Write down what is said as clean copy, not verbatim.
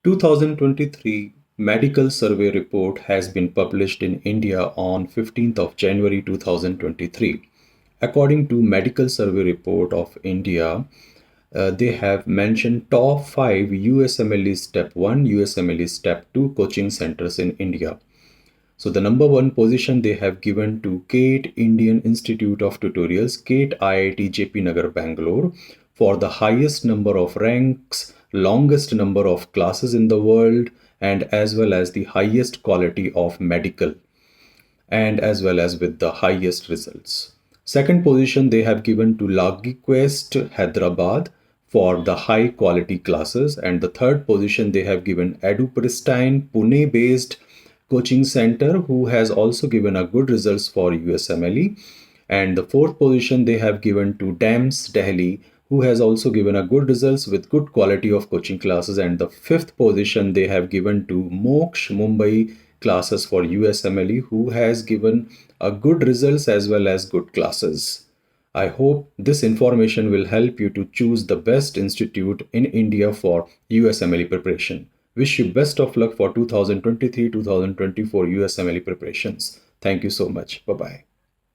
2023 medical survey report has been published in India on 15th of January 2023. According to medical survey report of India, they have mentioned top 5 USMLE Step 1, USMLE Step 2 coaching centers in India. So the number one position they have given to GATE Indian Institute of Tutorials, GATE IIT JP Nagar, Bangalore, for the highest number of ranks, longest number of classes in the world, and as well as the highest quality of medical, and as well as with the highest results. Second position they have given to LagiQuest Hyderabad for the high quality classes, and the third position they have given EduPristine Pune based coaching center, who has also given a good results for USMLE, and the fourth position they have given to DAMS Delhi, who has also given a good results with good quality of coaching classes, and the fifth position they have given to Moksh Mumbai classes for USMLE, who has given a good results as well as good classes. I hope this information will help you to choose the best institute in India for USMLE preparation. Wish you best of luck for 2023-2024 USMLE preparations. Thank you so much. Bye-bye.